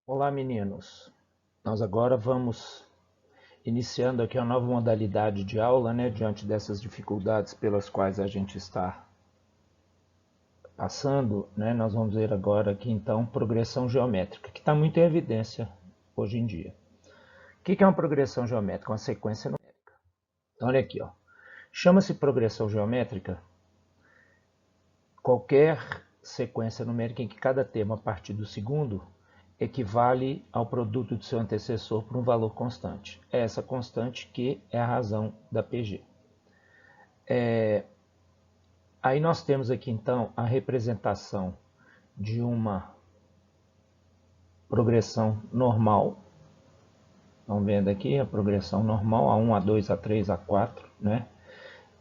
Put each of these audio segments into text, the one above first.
Olá, meninos. Nós agora vamos iniciando aqui uma nova modalidade de aula, né, diante dessas dificuldades pelas quais a gente está passando, né, nós vamos ver agora aqui então progressão geométrica, que está muito em evidência hoje em dia. O que é uma progressão geométrica? Uma sequência numérica. Então, olha aqui, ó. Chama-se progressão geométrica qualquer sequência numérica em que cada termo a partir do segundo equivale ao produto do seu antecessor por um valor constante. É essa constante que é a razão da PG. Aí nós temos aqui então a representação de uma progressão normal. Estão vendo aqui a progressão normal, A1, A2, A3, A4, né?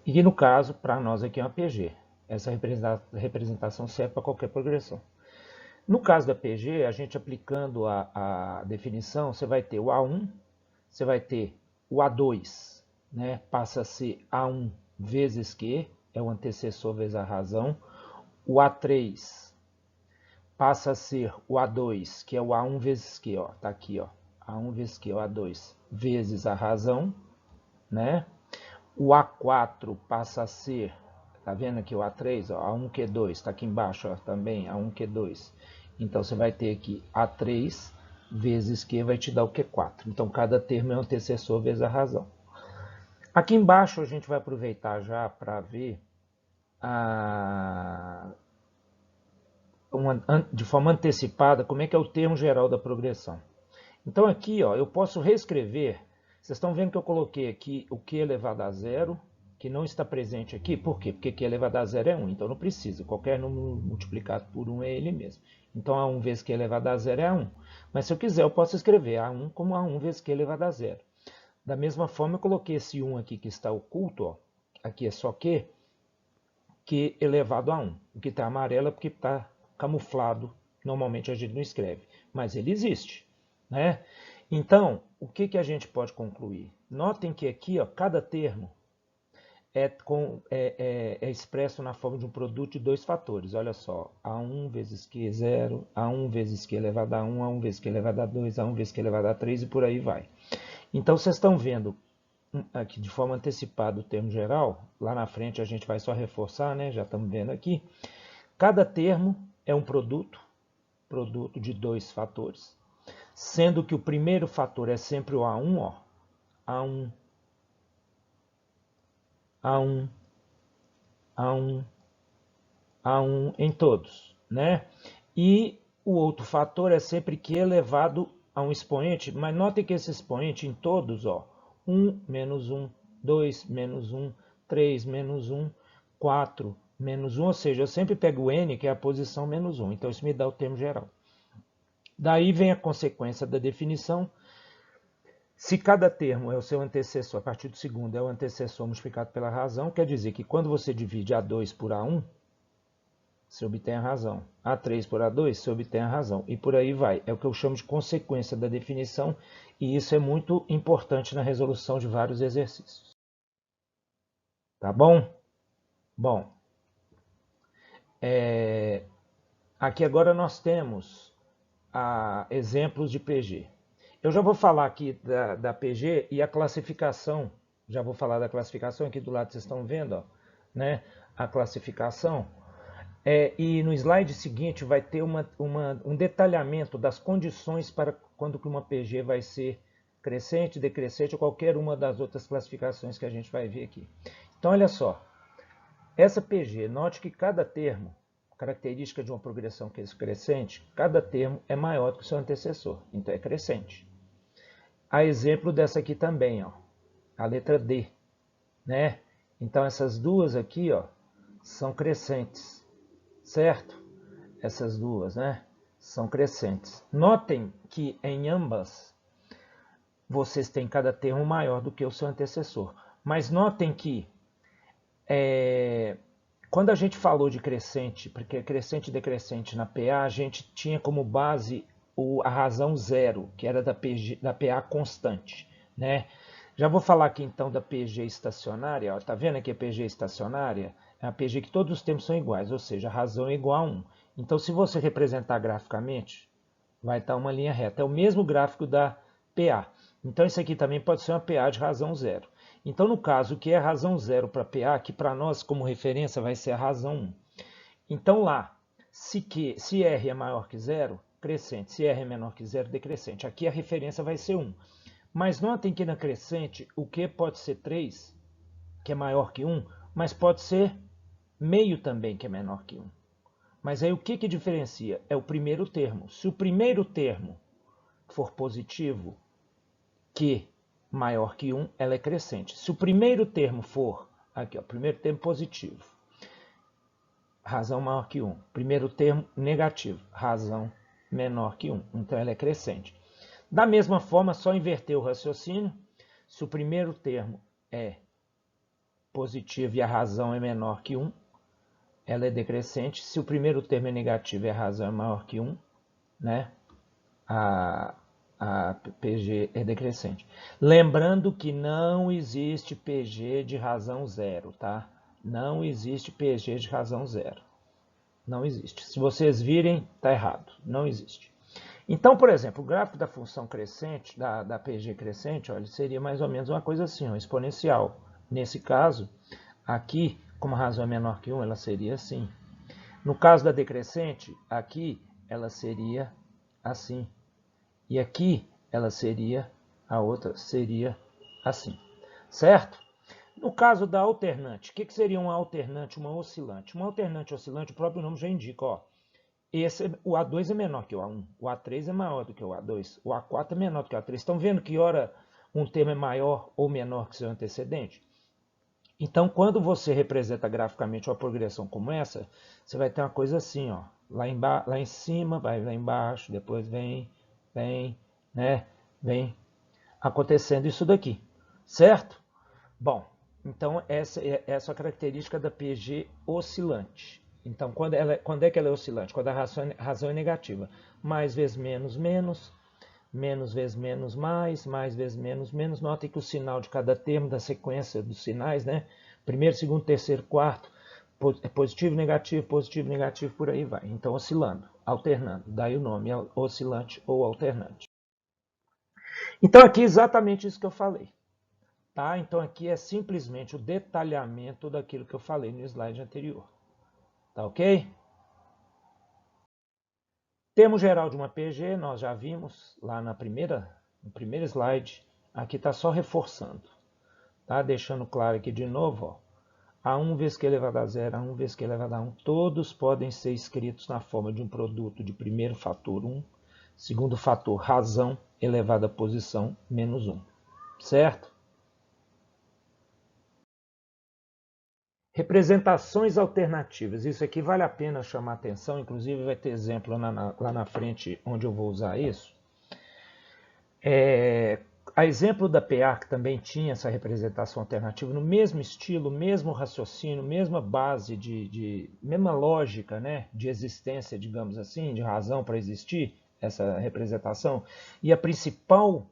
E no caso, para nós aqui é uma PG. Essa representação serve para qualquer progressão. No caso da PG, a gente aplicando a definição, você vai ter o A1, você vai ter o A2, né? Passa a ser A1 vezes Q, é o antecessor vezes a razão. O A3 passa a ser o A2, que é o A1 vezes Q, ó, tá aqui, ó. A1 vezes Q, o A2, vezes a razão, né? O A4 passa a ser, tá vendo aqui o A3, ó, A1Q2, está aqui embaixo, ó, também, A1Q2. Então, você vai ter aqui A3 vezes Q vai te dar o Q4. Então, cada termo é um antecessor vezes a razão. Aqui embaixo, a gente vai aproveitar já para ver de forma antecipada como é que é o termo geral da progressão. Então, aqui, ó, eu posso reescrever. Vocês estão vendo que eu coloquei aqui o Q elevado a zero, que não está presente aqui. Por quê? Porque Q elevado a zero é 1, então não precisa. Qualquer número multiplicado por 1 é ele mesmo. Então, A1 vezes Q elevado a zero é A1. Mas se eu quiser, eu posso escrever A1 como A1 vezes Q elevado a zero. Da mesma forma, eu coloquei esse 1 aqui que está oculto, ó, aqui é só Q elevado a 1. O que está amarelo é porque está camuflado. Normalmente a gente não escreve, mas ele existe, né? Então, o que a gente pode concluir? Notem que aqui, ó, cada termo é expresso na forma de um produto de dois fatores. Olha só, A1 vezes Q é 0, A1 vezes Q elevado a 1, A1 vezes Q elevado a 2, A1 vezes Q elevado a 3 e por aí vai. Então, vocês estão vendo aqui de forma antecipada o termo geral. Lá na frente a gente vai só reforçar, né? Já estamos vendo aqui. Cada termo é um produto de dois fatores, sendo que o primeiro fator é sempre o A1, ó. A1, A1, A1, A1 em todos, né? E o outro fator é sempre Q elevado a um expoente, mas notem que esse expoente em todos, ó, 1 menos 1, 2 menos 1, 3 menos 1, 4 menos 1, ou seja, eu sempre pego o n, que é a posição menos 1, então isso me dá o termo geral. Daí vem a consequência da definição. Se cada termo é o seu antecessor, a partir do segundo é o antecessor multiplicado pela razão, quer dizer que quando você divide A2 por A1, você obtém a razão. A3 por A2, você obtém a razão. E por aí vai. É o que eu chamo de consequência da definição, e isso é muito importante na resolução de vários exercícios. Tá bom? Bom, aqui agora nós temos exemplos de PG. Eu já vou falar aqui da PG e a classificação. Já vou falar da classificação, aqui do lado vocês estão vendo, ó, né? A classificação. E no slide seguinte vai ter um detalhamento das condições para quando uma PG vai ser crescente, decrescente ou qualquer uma das outras classificações que a gente vai ver aqui. Então, olha só. Essa PG, note que cada termo, característica de uma progressão crescente, cada termo é maior do que o seu antecessor, então é crescente. Há exemplo dessa aqui também, ó, a letra D, né? Então essas duas aqui, ó, são crescentes, certo? Essas duas, né, são crescentes. Notem que em ambas vocês têm cada termo maior do que o seu antecessor. Mas notem que quando a gente falou de crescente, porque crescente e decrescente na PA, a gente tinha como base a razão zero, que era da PA constante, né? Já vou falar aqui então da PG estacionária. Ó, tá vendo aqui a PG estacionária? É a PG que todos os termos são iguais, ou seja, a razão é igual a 1. Então, se você representar graficamente, vai estar uma linha reta. É o mesmo gráfico da PA. Então, isso aqui também pode ser uma PA de razão zero. Então, no caso, o que é razão zero para PA, que para nós, como referência, vai ser a razão 1. Então, lá, se R é maior que zero, crescente. Se R é menor que zero, decrescente. Aqui a referência vai ser 1. Mas notem que na crescente, o Q pode ser 3, que é maior que 1, mas pode ser meio também, que é menor que 1. Mas aí o que diferencia? É o primeiro termo. Se o primeiro termo for positivo, Q maior que 1, ela é crescente. Se o primeiro termo for, aqui ó, primeiro termo positivo, razão maior que 1. Primeiro termo negativo, razão menor que 1. Então ela é crescente. Da mesma forma, só inverter o raciocínio. Se o primeiro termo é positivo e a razão é menor que 1, ela é decrescente. Se o primeiro termo é negativo e a razão é maior que 1, né, a PG é decrescente. Lembrando que não existe PG de razão zero, tá? Não existe PG de razão zero. Não existe. Se vocês virem, está errado. Não existe. Então, por exemplo, o gráfico da função crescente, da PG crescente, olha, seria mais ou menos uma coisa assim, uma exponencial. Nesse caso, aqui, como a razão é menor que 1, ela seria assim. No caso da decrescente, aqui ela seria assim. E aqui ela seria, a outra seria assim. Certo? No caso da alternante, o que seria uma alternante, uma oscilante? Uma alternante oscilante, o próprio nome já indica, ó. O A2 é menor que o A1, o A3 é maior do que o A2, o A4 é menor do que o A3. Estão vendo que hora um termo é maior ou menor que seu antecedente? Então, quando você representa graficamente uma progressão como essa, você vai ter uma coisa assim, ó, lá em cima, vai lá embaixo, depois vem, né, vem acontecendo isso daqui, certo? Bom, então essa é a característica da PG oscilante. Então, quando é que ela é oscilante? Quando a razão é negativa. Mais vezes menos, menos. Menos vezes menos, mais vezes menos, menos. Notem que o sinal de cada termo da sequência dos sinais, né? Primeiro, segundo, terceiro, quarto, é positivo, negativo, por aí vai. Então, oscilando, alternando. Daí o nome é oscilante ou alternante. Então, aqui é exatamente isso que eu falei. Tá? Então, aqui é simplesmente o detalhamento daquilo que eu falei no slide anterior. Tá ok? Termo geral de uma PG, nós já vimos lá no primeiro slide. Aqui está só reforçando. Tá? Deixando claro aqui de novo, ó. A1 vezes Q elevado a 0, A1 vezes Q elevado a 1, todos podem ser escritos na forma de um produto de primeiro fator 1, segundo fator razão elevado à posição menos 1. Certo? Representações alternativas. Isso aqui vale a pena chamar atenção, inclusive vai ter exemplo lá na frente onde eu vou usar isso. A exemplo da PA, que também tinha essa representação alternativa, no mesmo estilo, mesmo raciocínio, mesma base, mesma lógica, né, de existência, digamos assim, de razão para existir essa representação. E o principal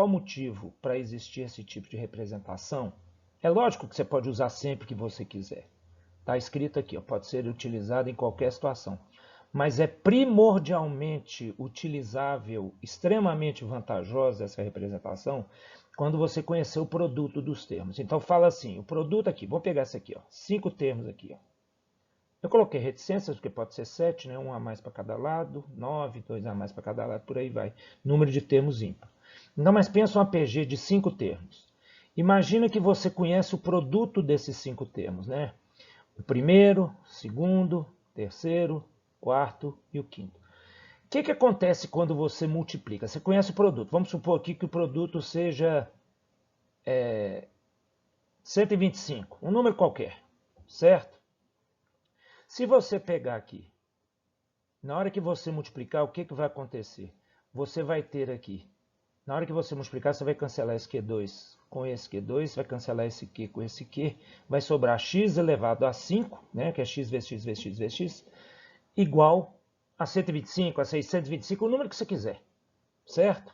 motivo para existir esse tipo de representação, é lógico que você pode usar sempre que você quiser. Está escrito aqui, ó, pode ser utilizado em qualquer situação. Mas é primordialmente utilizável, extremamente vantajosa essa representação, quando você conhecer o produto dos termos. Então fala assim, o produto aqui, vou pegar esse aqui, ó, 5 termos aqui. Ó. Eu coloquei reticências, porque pode ser 7, né, 1 a mais para cada lado, 9, 2 a mais para cada lado, por aí vai. Número de termos ímpar. Então, mas pensa uma PG de 5 termos. Imagina que você conhece o produto desses 5 termos, né? O primeiro, segundo, terceiro, quarto e o quinto. O que acontece quando você multiplica? Você conhece o produto. Vamos supor aqui que o produto seja 125, um número qualquer, certo? Se você pegar aqui, na hora que você multiplicar, o que vai acontecer? Você vai ter aqui, na hora que você multiplicar, você vai cancelar esse Q2 com esse Q2, vai cancelar esse Q com esse Q, vai sobrar x elevado a 5, né, que é x vezes x vezes x vezes x, igual a 125, a 625, o número que você quiser, certo?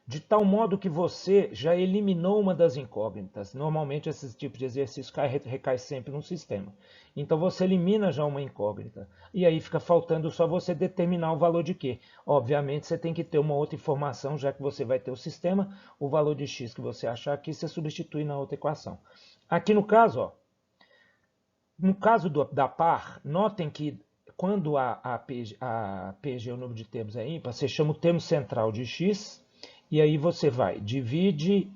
de tal modo que você já eliminou uma das incógnitas. Normalmente esse tipo de exercício recai sempre no sistema. Então você elimina já uma incógnita. E aí fica faltando só você determinar o valor de quê? Obviamente você tem que ter uma outra informação, já que você vai ter o sistema, o valor de x que você achar aqui, você substitui na outra equação. Aqui no caso, ó, no caso da par, notem que quando a PG, o número de termos é ímpar, você chama o termo central de x, e aí você vai, divide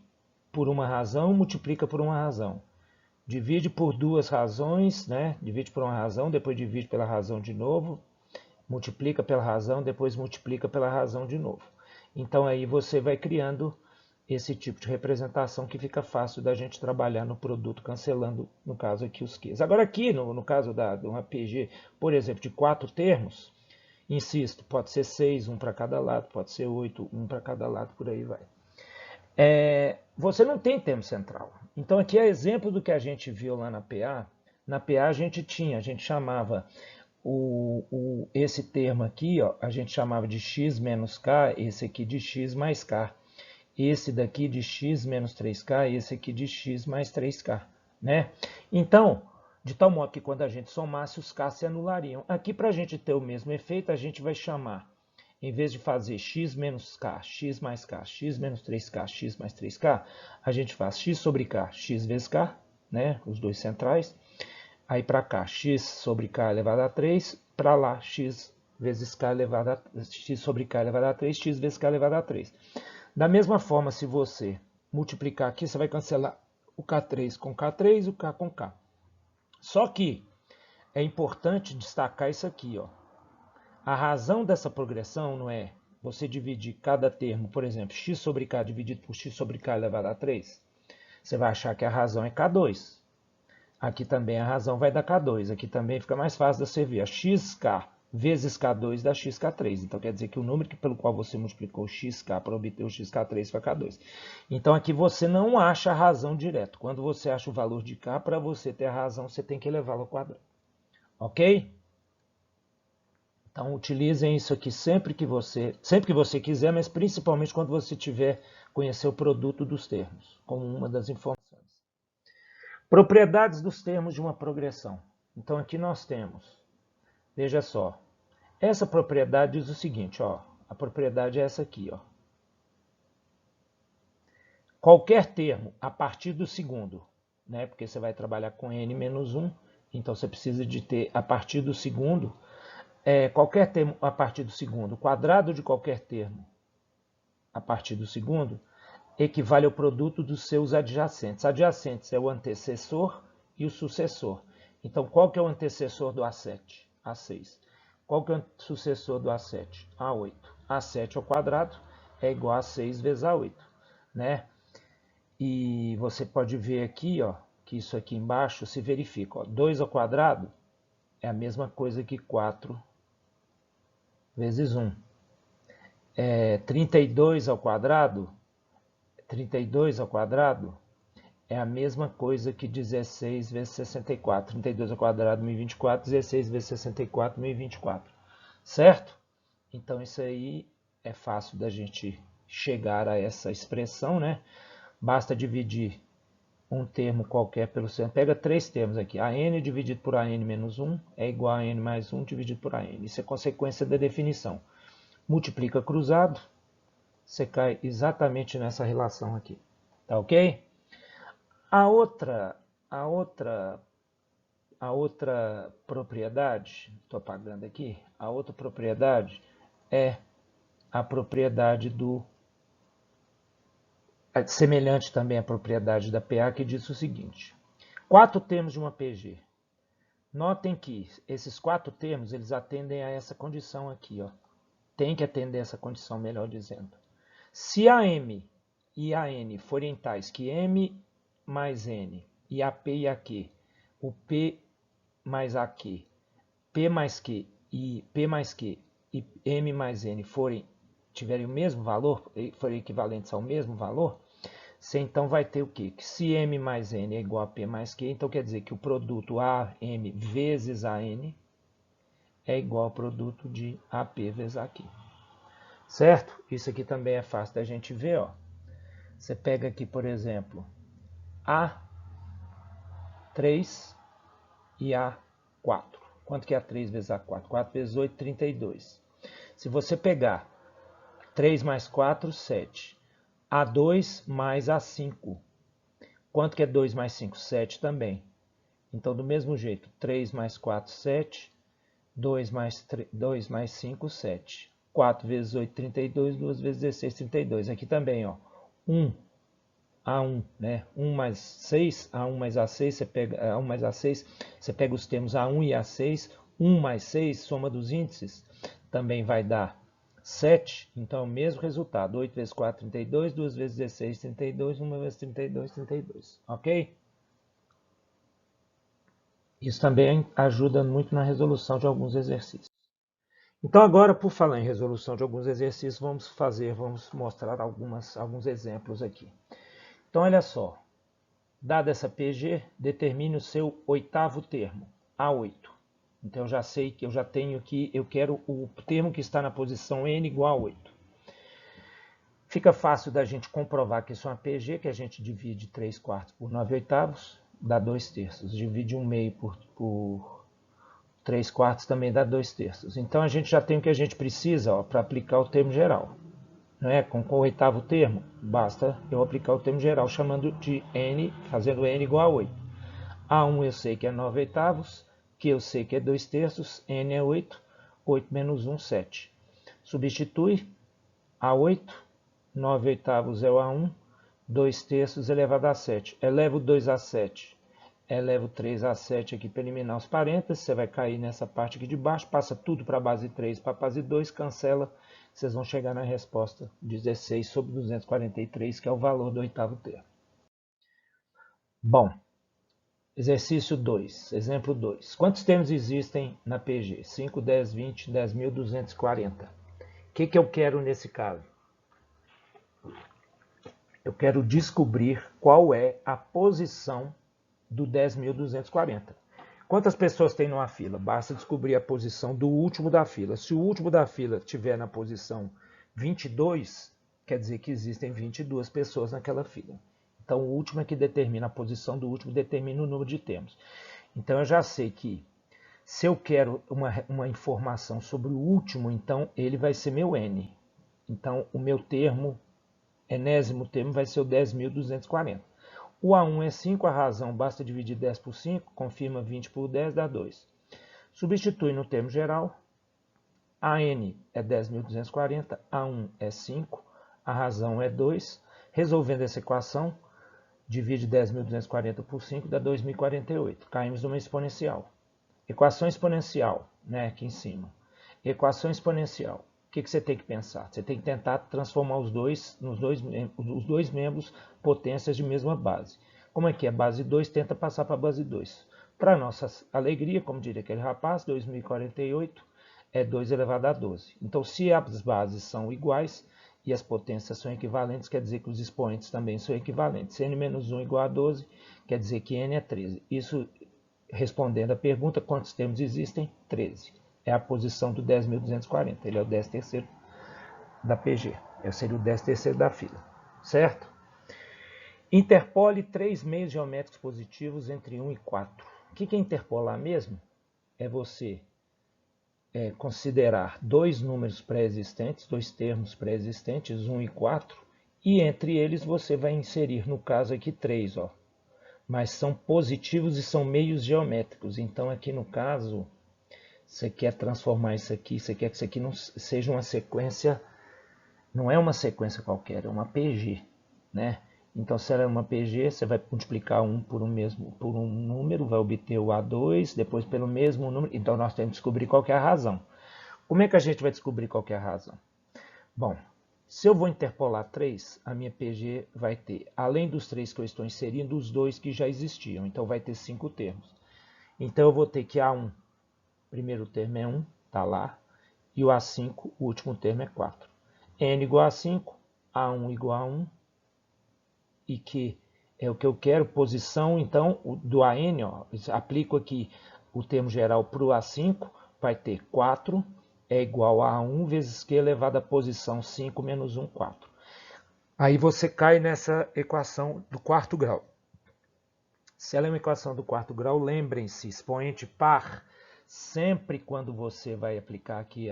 por uma razão, multiplica por uma razão. Divide por duas razões, né? Divide por uma razão, depois divide pela razão de novo, multiplica pela razão, depois multiplica pela razão de novo. Então aí você vai criando esse tipo de representação que fica fácil da gente trabalhar no produto, cancelando, no caso aqui, os Qs. Agora aqui, no caso de uma PG, por exemplo, de 4 termos, insisto, pode ser 6, um para cada lado, pode ser 8, um para cada lado, por aí vai. Você não tem termo central. Então aqui é exemplo do que a gente viu lá na PA. Na PA a gente chamava esse termo aqui, ó, a gente chamava de x menos k, esse aqui de x mais k. Esse daqui de x menos 3k, esse aqui de x mais 3k, né? Então, de tal modo que quando a gente somasse, os k se anulariam. Aqui, para a gente ter o mesmo efeito, a gente vai chamar, em vez de fazer x menos k, x mais k, x menos 3k, x mais 3k, a gente faz x sobre k, x vezes k, né? Os dois centrais. Aí para cá, x sobre k elevado a 3, para lá, x vezes k elevado a x sobre k elevado a 3, x vezes k elevado a 3. Da mesma forma, se você multiplicar aqui, você vai cancelar o K3 com K3 e o K com K. Só que é importante destacar isso aqui, ó. A razão dessa progressão não é você dividir cada termo, por exemplo, x sobre k dividido por x sobre k elevado a 3. Você vai achar que a razão é K2. Aqui também a razão vai dar K2. Aqui também fica mais fácil de você ver. A xk vezes K2 dá xk3. Então quer dizer que o número pelo qual você multiplicou xk para obter o xk3 foi K2. Então aqui você não acha a razão direto. Quando você acha o valor de K, para você ter a razão, você tem que elevá-lo ao quadrado. Ok? Então utilizem isso aqui sempre que você quiser, mas principalmente quando você tiver conhecer o produto dos termos, como uma das informações. Propriedades dos termos de uma progressão. Então aqui nós temos, veja só, essa propriedade diz o seguinte, ó, a propriedade é essa aqui, ó. Qualquer termo a partir do segundo, né, porque você vai trabalhar com n menos 1, então você precisa de ter a partir do segundo, qualquer termo a partir do segundo, o quadrado de qualquer termo a partir do segundo, equivale ao produto dos seus adjacentes. Adjacentes é o antecessor e o sucessor. Então, qual que é o antecessor do A7? A6. Qual que é o sucessor do A7? A8. A7 ao quadrado é igual a 6 vezes A8, né? E você pode ver aqui, ó, que isso aqui embaixo se verifica. Ó, 2 ao quadrado é a mesma coisa que 4 vezes 1. 32 ao quadrado, 32 ao quadrado é a mesma coisa que 16 vezes 64. 32 ao quadrado, 1024, 16 vezes 64, 1024. Certo? Então, isso aí é fácil da gente chegar a essa expressão, né? Basta dividir um termo qualquer pelo centro. Pega 3 termos aqui. AN dividido por AN menos 1 é igual a N mais 1 dividido por AN. Isso é consequência da definição. Multiplica cruzado, você cai exatamente nessa relação aqui. Tá ok? A outra propriedade, estou apagando aqui, a outra propriedade é a propriedade semelhante também à propriedade da PA, que diz o seguinte: 4 termos de uma PG. Notem que esses 4 termos, eles atendem a essa condição aqui, ó. Tem que atender essa condição, melhor dizendo. Se a M e a N forem tais que M mais N e a P e a Q, o P mais a Q, P mais Q e P mais Q e M mais N tiverem o mesmo valor, forem equivalentes ao mesmo valor, você então vai ter o quê? Que se M mais N é igual a P mais Q, então quer dizer que o produto AM vezes AN é igual ao produto de AP vezes AQ. Certo? Isso aqui também é fácil da gente ver, ó. Você pega aqui, por exemplo, A3 e A4. Quanto que é A3 vezes A4? 4 vezes 8, 32. Se você pegar 3 mais 4, 7. A2 mais A5. Quanto que é 2 mais 5? 7 também. Então, do mesmo jeito, 3 mais 4, 7. 2 mais 5, 7. 4 vezes 8, 32. 2 vezes 16, 32. Aqui também, ó. 1, A1, né? 1 mais 6, A1 mais A6, você pega, A1 mais A6, você pega os termos A1 e A6. 1 mais 6, soma dos índices, também vai dar 7. Então, é o mesmo resultado. 8 vezes 4, 32. 2 vezes 16, 32. 1 vezes 32, 32. Ok? Isso também ajuda muito na resolução de alguns exercícios. Então agora, por falar em resolução de alguns exercícios, vamos mostrar alguns exemplos aqui. Então olha só, dada essa PG, determine o seu oitavo termo, A8. Então eu já sei que eu já tenho aqui, eu quero o termo que está na posição N igual a 8. Fica fácil da gente comprovar que isso é uma PG, que a gente divide 3/4 por 9/8, dá 2/3. Divide 1/2 por 3/4 também dá 2/3. Então a gente já tem o que a gente precisa para aplicar o termo geral. Não é? Com o oitavo termo, basta eu aplicar o termo geral chamando de N, fazendo N igual a 8. A1 eu sei que é 9/8, que eu sei que é 2/3, N é 8, 8 menos 1, 7. Substitui A8, 9/8 é o A1, 2/3 elevado a 7. Elevo 2 a 7. Elevo 3 a 7 aqui para eliminar os parênteses, você vai cair nessa parte aqui de baixo, passa tudo para a base 3, para a base 2, cancela, vocês vão chegar na resposta 16 sobre 243, que é o valor do oitavo termo. Bom, exercício 2, exemplo 2. Quantos termos existem na PG? 5, 10, 20, 10.240. O que eu quero nesse caso? Eu quero descobrir qual é a posição do 10.240. Quantas pessoas tem numa fila? Basta descobrir a posição do último da fila. Se o último da fila estiver na posição 22, quer dizer que existem 22 pessoas naquela fila. Então, o último é que determina a posição do último, determina o número de termos. Então, eu já sei que se eu quero uma informação sobre o último, então ele vai ser meu N. Então, o meu termo, enésimo termo, vai ser o 10.240. O A1 é 5, a razão basta dividir 10 por 5, confirma 20 por 10, dá 2. Substitui no termo geral, AN é 10.240, A1 é 5, a razão é 2. Resolvendo essa equação, divide 10.240 por 5, dá 2.048. Caímos numa exponencial. Equação exponencial, né, aqui em cima. Equação exponencial. O que você tem que pensar? Você tem que tentar transformar os dois membros potências de mesma base. Como é que é? Base 2 tenta passar para a base 2. Para nossa alegria, como diria aquele rapaz, 2048 é 2 elevado a 12. Então, se as bases são iguais e as potências são equivalentes, quer dizer que os expoentes também são equivalentes. Se n menos 1 igual a 12, quer dizer que n é 13. Isso, respondendo à pergunta, quantos termos existem? 13. É a posição do 10.240. Ele é o 13º da PG. Eu seria o 13º da fila. Certo? Interpole 3 meios geométricos positivos entre 1 e 4. O que é interpolar mesmo? É você considerar dois números pré-existentes, dois termos pré-existentes, 1 e 4, e entre eles você vai inserir, no caso aqui, 3. Ó. Mas são positivos e são meios geométricos. Então, aqui no caso, você quer transformar isso aqui, você quer que isso aqui não seja uma sequência, não é uma sequência qualquer, é uma PG, né? Então, se ela é uma PG, você vai multiplicar por um número, vai obter o A2, depois pelo mesmo número. Então, nós temos que descobrir qual que é a razão. Como é que a gente vai descobrir qual que é a razão? Bom, se eu vou interpolar 3, a minha PG vai ter, além dos 3 que eu estou inserindo, os 2 que já existiam. Então, vai ter 5 termos. Então, eu vou ter que A1, primeiro termo é 1, está lá, e o A5, o último termo é 4. N igual a 5, A1 igual a 1, e que é o que eu quero, posição, então, do AN, ó, aplico aqui o termo geral para o A5, vai ter 4, é igual a 1 vezes Q elevado à posição 5 menos 1, 4. Aí você cai nessa equação do quarto grau. Se ela é uma equação do quarto grau, lembrem-se, expoente par, sempre quando você vai aplicar aqui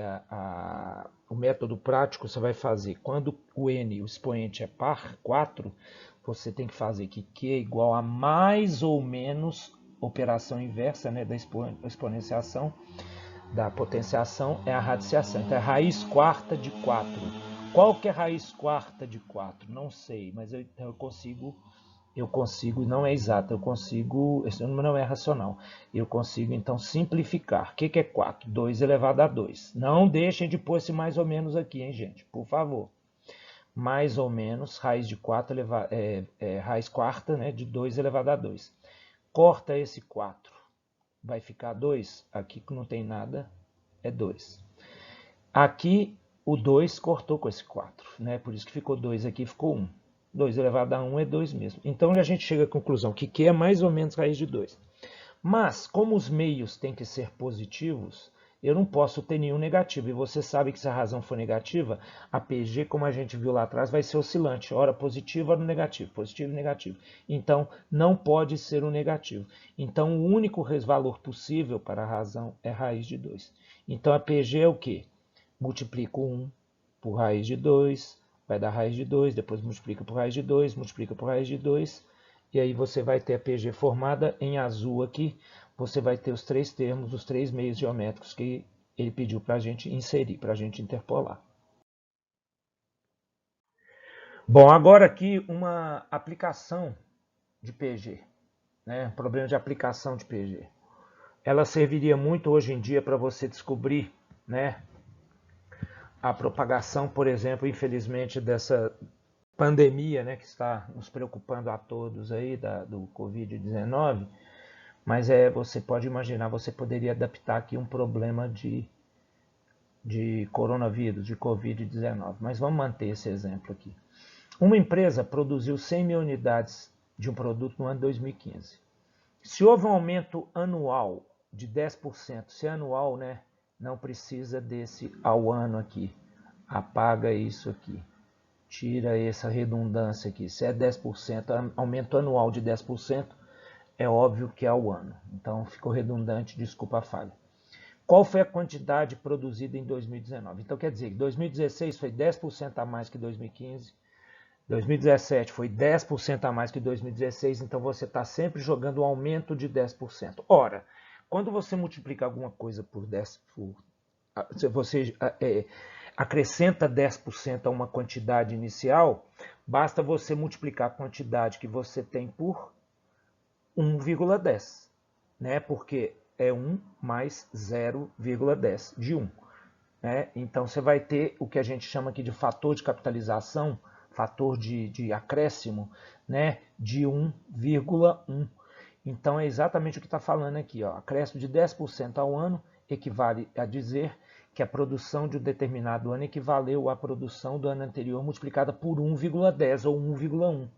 o método prático, você vai fazer, quando o n, o expoente é par, 4, você tem que fazer que Q é igual a mais ou menos operação inversa, né, da exponenciação, da potenciação, é a radiciação. Então é raiz quarta de 4. Qual que é a raiz quarta de 4? Não sei, mas eu consigo, não é exato, eu consigo, esse número não é racional, eu consigo então simplificar. O que é 4? 2 elevado a 2. Não deixem de pôr esse mais ou menos aqui, hein, gente, por favor. Mais ou menos, raiz de 4, raiz quarta, né, de 2 elevado a 2. Corta esse 4, vai ficar 2, aqui que não tem nada, é 2. Aqui o 2 cortou com esse 4, né, por isso que ficou 2 aqui, ficou 1. 2 elevado a 1 é 2 mesmo. Então a gente chega à conclusão que Q é mais ou menos raiz de 2. Mas, como os meios têm que ser positivos, eu não posso ter nenhum negativo. E você sabe que se a razão for negativa, a PG, como a gente viu lá atrás, vai ser oscilante. Ora positivo, ora negativo. Positivo e negativo. Então, não pode ser um negativo. Então, o único valor possível para a razão é raiz de 2. Então, a PG é o quê? Multiplico 1 por raiz de 2, vai dar raiz de 2, depois multiplica por raiz de 2, multiplica por raiz de 2, e aí você vai ter a PG formada em azul aqui, você vai ter os três termos, os três meios geométricos que ele pediu para a gente inserir, para a gente interpolar. Bom, agora aqui uma aplicação de PG, né? Problema de aplicação de PG. Ela serviria muito hoje em dia para você descobrir, né, a propagação, por exemplo, infelizmente, dessa pandemia, né, que está nos preocupando a todos aí, do Covid-19, mas você pode imaginar, você poderia adaptar aqui um problema de coronavírus, de Covid-19, mas vamos manter esse exemplo aqui. Uma empresa produziu 100 mil unidades de um produto no ano de 2015. Se houve um aumento anual de 10%, se é anual, né, não precisa desse ao ano aqui, apaga isso aqui. Tira essa redundância aqui. Se é 10%, aumento anual de 10%, é óbvio que é ao ano. Então, ficou redundante, desculpa a falha. Qual foi a quantidade produzida em 2019? Então, quer dizer, 2016 foi 10% a mais que 2015, 2017 foi 10% a mais que 2016, então você está sempre jogando um aumento de 10%. Ora, quando você multiplica alguma coisa por 10%, você acrescenta 10% a uma quantidade inicial, basta você multiplicar a quantidade que você tem por 1,10, né? Porque é 1 mais 0,10 de 1. Né? Então você vai ter o que a gente chama aqui de fator de capitalização, fator de acréscimo, né? De 1,1. Então é exatamente o que está falando aqui. Ó. Acréscimo de 10% ao ano equivale a dizer que a produção de um determinado ano equivaleu à produção do ano anterior multiplicada por 1,10 ou 1,1.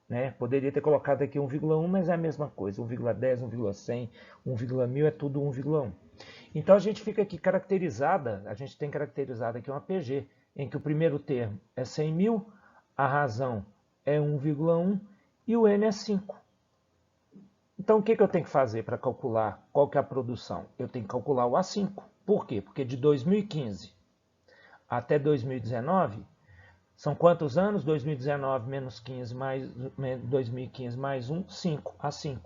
Né? Poderia ter colocado aqui 1,1, mas é a mesma coisa. 1,10, 1,100, 1,1000 é tudo 1,1. Então a gente fica aqui caracterizada, a gente tem caracterizado aqui uma PG, em que o primeiro termo é 100 mil, a razão é 1,1 e o N é 5. Então o que eu tenho que fazer para calcular qual que é a produção? Eu tenho que calcular o A5. Por quê? Porque de 2015 até 2019, são quantos anos? 2019 menos 15 mais 2015 mais 1, 5. A5.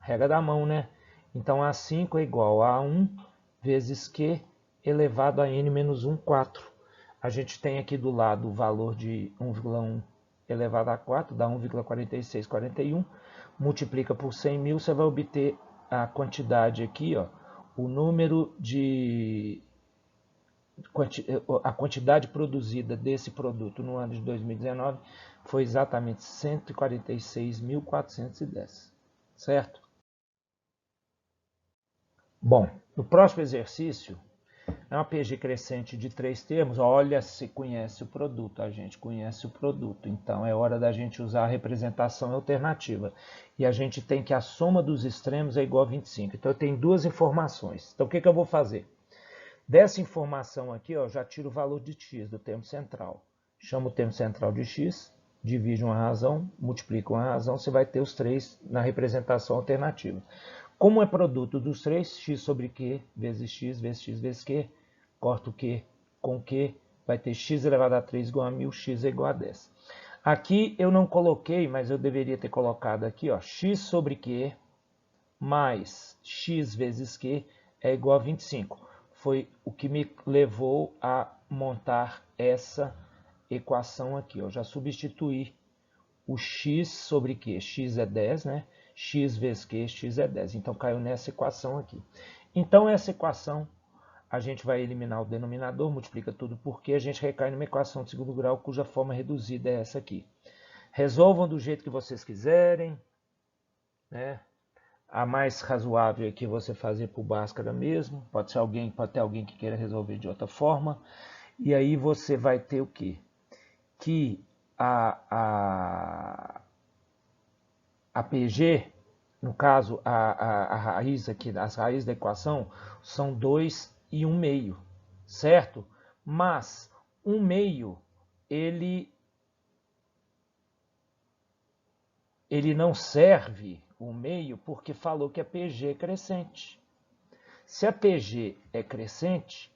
Regra da mão, né? Então A5 é igual a 1 vezes Q elevado a N menos 1, 4. A gente tem aqui do lado o valor de 1,1 elevado a 4, dá 1,4641. Multiplica por 100 mil, você vai obter a quantidade aqui, ó, o número de... a quantidade produzida desse produto no ano de 2019 foi exatamente 146.410, certo? Bom, no próximo exercício, é uma PG crescente de 3 termos. Olha, se conhece o produto, a gente conhece o produto. Então, é hora da gente usar a representação alternativa. E a gente tem que a soma dos extremos é igual a 25. Então, eu tenho duas informações. Então, o que eu vou fazer? Dessa informação aqui, ó, já tiro o valor de x do termo central. Chama o termo central de x, divide uma razão, multiplica uma razão, você vai ter os três na representação alternativa. Como é produto dos três, x sobre q vezes x vezes q, corta o q com q, vai ter x elevado a 3 igual a 1000, x é igual a 10. Aqui eu não coloquei, mas eu deveria ter colocado aqui, ó, x sobre q mais x vezes q é igual a 25. Foi o que me levou a montar essa equação aqui. Eu já substituí o x sobre q. X é 10, né? X vezes q, x é 10. Então, caiu nessa equação aqui. Então, essa equação, a gente vai eliminar o denominador, multiplica tudo por q, a gente recai numa equação de segundo grau, cuja forma reduzida é essa aqui. Resolvam do jeito que vocês quiserem, né? A mais razoável é que você fazer por Bhaskara mesmo. Pode ter alguém que queira resolver de outra forma. E aí você vai ter o quê? Que a PG, no caso, a raiz aqui, as raízes da equação são 2 e 1 meio, certo? Mas 1 meio, ele não serve o meio porque falou que a PG é crescente. Se a PG é crescente,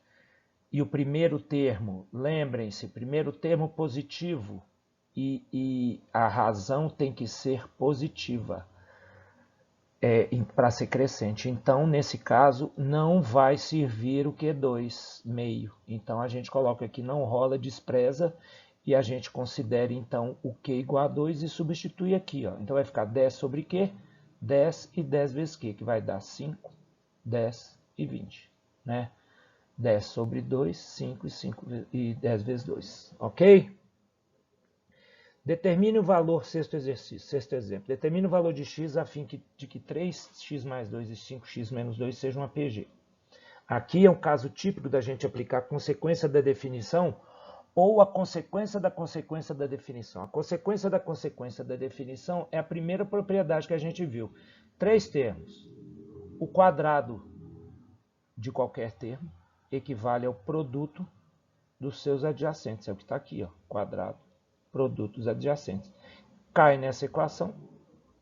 e o primeiro termo, lembrem-se, primeiro termo positivo, e a razão tem que ser positiva para ser crescente. Então, nesse caso, não vai servir o Q2 meio. Então, a gente coloca aqui não rola, despreza, e a gente considera, então, o Q igual a 2 e substitui aqui. Ó. Então, vai ficar 10 sobre Q, 10 e 10 vezes Q, que vai dar 5, 10 e 20. Né? 10 sobre 2, 5 e 10 vezes 2. Ok? Determine o valor, sexto exercício, sexto exemplo. Determine o valor de x a fim de que 3x mais 2 e 5x menos 2 sejam uma PG. Aqui é um caso típico da gente aplicar a consequência da definição ou a consequência da definição. A consequência da definição é a primeira propriedade que a gente viu. Três termos. O quadrado de qualquer termo equivale ao produto dos seus adjacentes. É o que está aqui, ó, quadrado, produtos adjacentes. Cai nessa equação,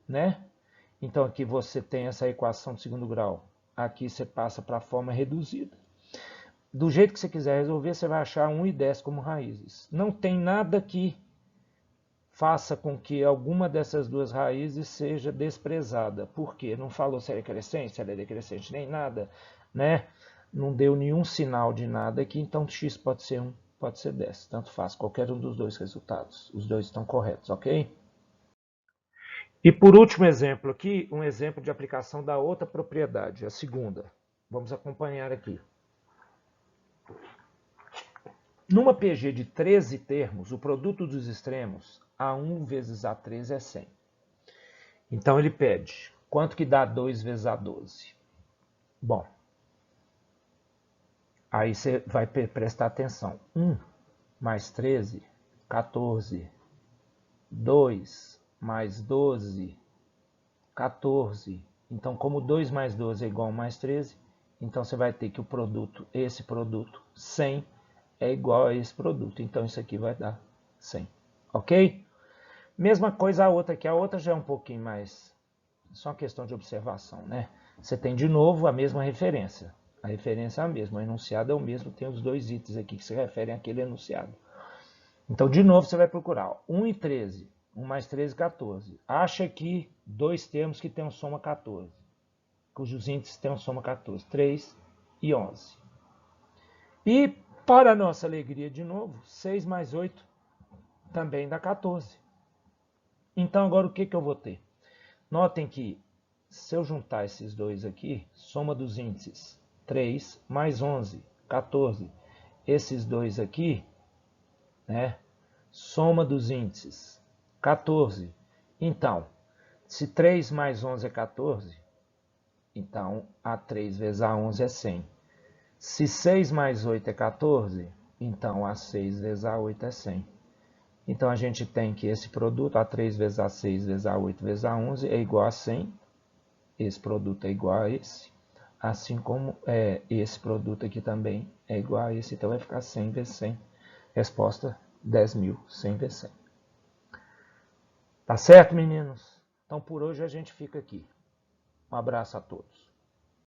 né? Então aqui você tem essa equação de segundo grau. Aqui você passa para a forma reduzida. Do jeito que você quiser resolver, você vai achar 1 e 10 como raízes. Não tem nada que faça com que alguma dessas duas raízes seja desprezada. Por quê? Não falou se ela é crescente, se ela é decrescente, nem nada, né? Não deu nenhum sinal de nada aqui, então x pode ser 1, pode ser 10. Tanto faz, qualquer um dos dois resultados. Os dois estão corretos, ok? E por último exemplo aqui, um exemplo de aplicação da outra propriedade, a segunda. Vamos acompanhar aqui. Numa PG de 13 termos, o produto dos extremos, A1 vezes A3 é 100. Então ele pede, quanto que dá 2 vezes A12? Bom, aí você vai prestar atenção. 1 mais 13, 14. 2 mais 12, 14. Então, como 2 mais 12 é igual a mais 13, então você vai ter que o produto, esse produto, 100, é igual a esse produto. Então, isso aqui vai dar 100. Ok? Mesma coisa a outra aqui. A outra já é um pouquinho mais... Só uma questão de observação, né? Você tem, de novo, a mesma referência. A referência é a mesma. O enunciado é o mesmo. Tem os dois itens aqui que se referem àquele enunciado. Então, de novo, você vai procurar 1 e 13. 1 mais 13, 14. Acha aqui dois termos que têm soma 14. Cujos índices têm soma 14. 3 e 11. E, para nossa alegria, de novo, 6 mais 8 também dá 14. Então, agora o que eu vou ter? Notem que, se eu juntar esses dois aqui, soma dos índices 3 mais 11, 14. Esses dois aqui, né? Soma dos índices 14. Então, se 3 mais 11 é 14, então A3 vezes A11 é 100. Se 6 mais 8 é 14, então A6 vezes A8 é 100. Então a gente tem que esse produto, A3 vezes A6 vezes A8 vezes A11, é igual a 100. Esse produto é igual a esse. assim como esse produto aqui também é igual a esse, então vai ficar 100 vezes 100. Resposta 10.000, 100 vezes 100. Tá certo, meninos? Então por hoje a gente fica aqui. Um abraço a todos.